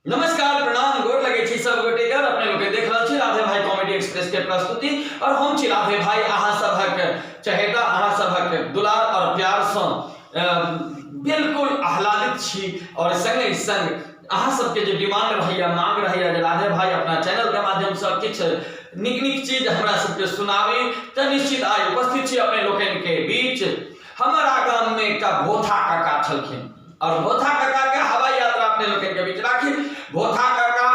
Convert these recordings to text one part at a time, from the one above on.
नमस्कार प्रणाम गोर लगे छी सब गोटे के अपने लोग देख रहल छी राधे भाई कॉमेडी एक्सप्रेस के प्रस्तुति और हम छी राधे भाई अहाँ सबक चहेता अहाँ सबक दुलार और प्यार से बिल्कुल आह्लादित छी और संगे संग अहाँ सबके जो डिमांड रहैया मांग रहैया जे राधे भाई अपना चैनल के माध्यम से किछ निक निक चीज हमरा सबके सुनावी त निश्चित आइ उपस्थित छी अपने लोकन के बीच हमारा गांव में एकटा भोथा काका छलखिन और भोथा काका के हवाई यात्रा अपने लोगन के बीच राखी। भोथा काका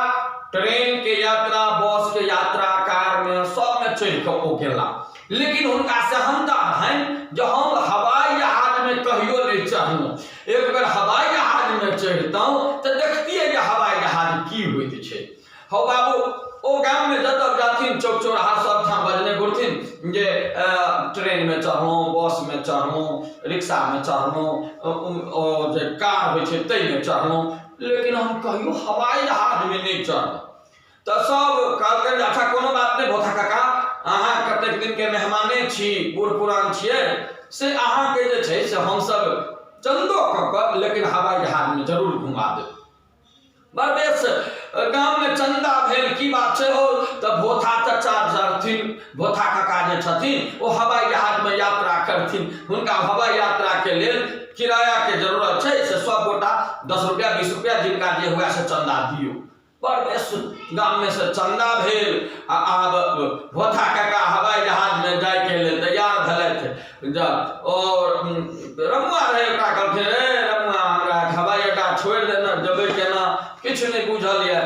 ट्रेन के यात्रा बस के यात्रा कार में सब में चढ़ के ओ गेला, लेकिन उनका सहनता है जो हम हवाई जहाज में कहियो नहीं चढ़लूं। एक बार हवाई जहाज में चढ़तौ तो देखतिए जे हवाई जहाज की होइत छै। हो बाबू ओ गांव में जतब जाथिन चौक चौराहा सब ठाम बजने घुरथिन जे ट्रेन में चढ़लूं, बस में चढ़लूं, रिक्शा में चढ़लूं और जे कार होइ छै तै में चढ़लूं, लेकिन हम कहियो हवाई जहाज में नहीं चढ़लूं। तो सब कहलकै अच्छा कोनो बात नहीं भोथा काका, अहाँ कतेक दिन के मेहमाने छी, बूढ़ पुरान छियै से अहाँ के जे छै से हम सब चंदो क लेकिन हवाई जहाज में जरूर घुमा देब। बरबेस गांव में चंदा भेल की बात छै हो तो भोथा चाचा जरथिन, भोथा काका जे छथिन वो हवाई जहाज में यात्रा करथिन, हुनका हवाई यात्रा के लेल किराया के जरूरत छै से सब गोटा 10 रुपया 20 रुपया जिनका जे हुआ से चंदा दियो। बरबेस गांव में से चंदा भेल आब भोथा काका हवाई जहाज में जाय के लेल तैयार भेलथि। जब और रमुआ रहे ओकरा कहलखिन रे रमुआ हमरा हवाई अड्डा छोड़ देना, जबे केना किछ नहीं बुझल ये।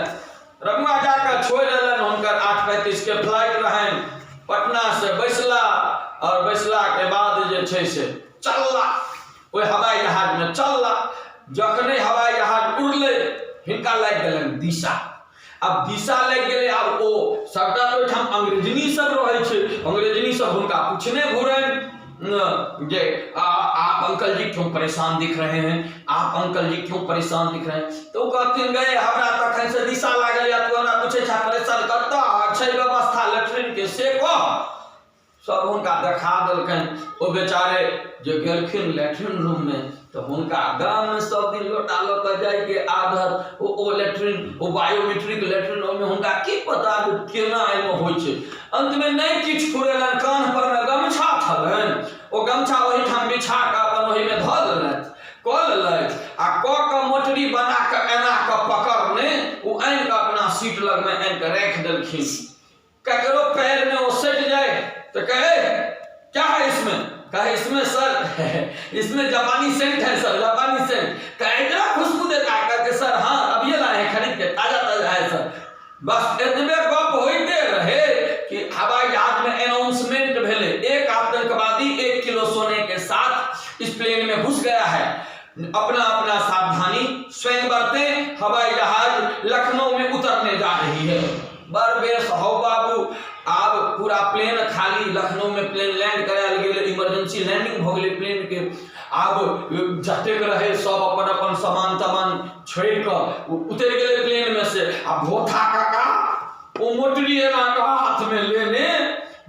रमुआ जाकर छोड़ देलन, हुनकर 8:35 के फ्लाइट रहन पटना से बैसला और बैसला के बाद जे छै से चलला ओइ हवाई जहाज में चलला। जखने हवाई जहाज उड़ले हिनका लग गेलन दिशा। अब दिशा लग गेले, अब ओ सबटा तो ठाम अंग्रेजनी सब रहे छै, अंग्रेजनी सब हुनका पूछने घुरन जे आप अंकल जी क्यों परेशान दिख रहे हैं, आप अंकल जी क्यों परेशान दिख रहे हैं। तो कहथिन गए हमरा तखन से दिशा लागल या तू हमरा पूछे छा परेशान कत्ता छै व्यवस्था लेट्रिन के से कह। सब हुनका देखा देलकन। ओ बेचारे जो गेलखिन लेट्रिन रूम में तो हुनका गांव में सब दिन लोटा ल के जाय के आदत ओ लेट्रिन ओ बायोमेट्रिक लेट्रिन में हुनका की पता केना एमे होय छै। अंत में नहीं किछ फुरेलन, कान पर में गमछा छलन, ओ गमछा ओही ठाम बिछा के अपन ओही में ध देलथि, क लेलथि आ क के मोटरी बना के एना के पकड़ने ओ आइन के अपना सीट लग में आइन के रख देलखिन। ककरो पैर में ओ सट जाए तो कहे क्या है इसमें, कहे इसमें सर इसमें जापानी सेंट है सर, जापानी सेंट। कहे इतना खुशबू देता है, कहते सर हाँ अब ये लाए हैं खरीद के, ताजा ताजा है सर। बस इतने गप होते रहे कि हवाई जहाज में अनाउंसमेंट भेले एक आतंकवादी 1 किलो सोने के साथ इस प्लेन में घुस गया है, अपना अपना सावधानी स्वयं बरतें, हवाई जहाज लखनऊ में उतरने जा रही है। बरबेस हो बाबू अब पूरा प्लेन खाली, लखनऊ में प्लेन लैंड करायल गेले, इमरजेंसी लैंडिंग भ गेले प्लेन के। अब जतेक रहे सब अपन अपन सामान तमान छोड़ के उतर गेले प्लेन में से। अब भोथा काका ओ मोटरी एना के हाथ में लेने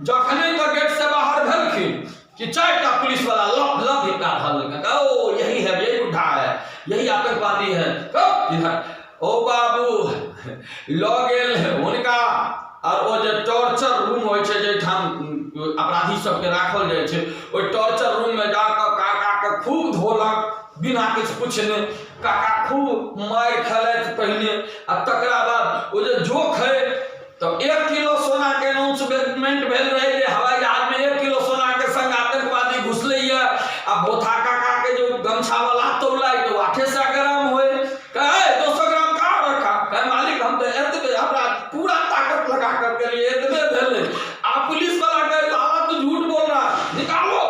जखने के गेट से बाहर भेलखिन कि 4टा पुलिस वाला लप लप हिका धल के ओ यही है, यही बुढ़ा है, यही आतंकवादी है इधर। ओ बाबू ल गेल हुनका और वो जो टॉर्चर रूम होय छै जे ठाम अपराधी सब के राखल जाय छै, ओइ टॉर्चर रूम में जाकर काका के खूब धोलक बिना किछ पूछने। काका खूब मार खेलैत पहिने आ तकरा बाद ओ जे जोख है तो 1 किलो सोना के अनाउंसमेंट भेल रहे जे हवाई जहाज में 1 किलो सोना के संग आतंकवादी घुसले ये। आ भोथा काका के जो गमछा वाला तौला तो 800 ग्राम होए, कहे 200 ग्राम का रखा, कहे मालिक हम तो एतबे हमरा पूरा ताकत लगा करके लिए एतबे भेले। आप पुलिस वाला कहे साला तू झूठ बोल रहा है, निकालो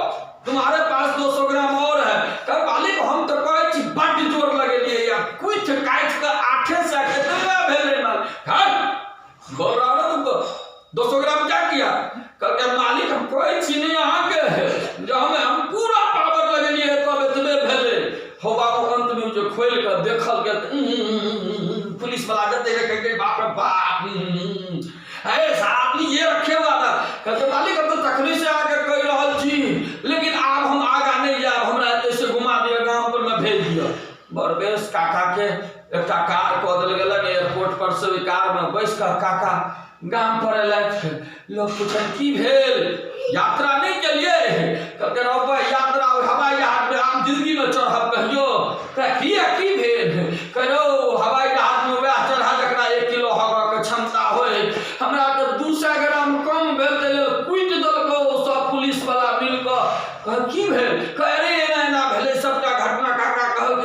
तुम्हारे पास 200 ग्राम और है। कहे मालिक हम तो कहे छी बड़ जोर लगे लिए या कुछ काट के 800 एतबे भेले माल बोल रहा ना तुमको 200 ग्राम क्या किया। कहते मालिक हम कहे छी नहीं अहाँ के जो हम पूरा पावर लगे लिए तब एतबे भेले। हो बाबू अंत में जो खोल के देखल के पुलिस वाला जते के बाप रे बाप है साहब ये रखे हुआ था। कहते मालिक हम तो तखनी से आके कह रहल छी, लेकिन अब हम आगा नहीं जाब, हमरा ऐसे घुमा दिया गांव पर में भेज दिया। बरबेस काका के एकटा कार कऽ देल गेलन एयरपोर्ट पर से, ओहि कार में बैस कर काका गाम पर एलथि। लोग पूछन की भेल, यात्रा नहीं केलिए? कहते रहो यात्रा हवाई जहाज में आम जिंदगी में चढ़ब कहियो? की भेल? कहो हवाई जहाज में वह चढ़ा जकरा 1 किलो हवा के क्षमता होय, हमरा तो 200 ग्राम कम भेल त कुटि देलको सब पुलिस वाला मिल कह की भेल? अरे एना एना भेले सबटा घटना। काका कहल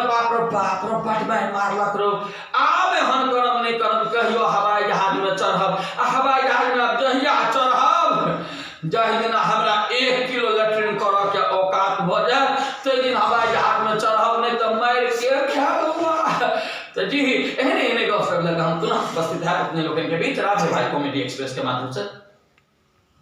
बाप रे बटबाई मारलक रो, आब एहन करम नहीं करब कहियो हवाई जहाज में चढ़ब। आ हवाई जहाज में जहिया चढ़ब जाहि दिन हमरा 1 किलो लेट्रिन करऽ के औकात भ जाए तै दिन हवाई जहाज में चढ़ब, नहीं तो मार के खा लूंगा। तो जी एहने गप सब लगा हम तुरंत उपस्थित है अपने लोगों के बीच राधे भाई कॉमेडी एक्सप्रेस के माध्यम से।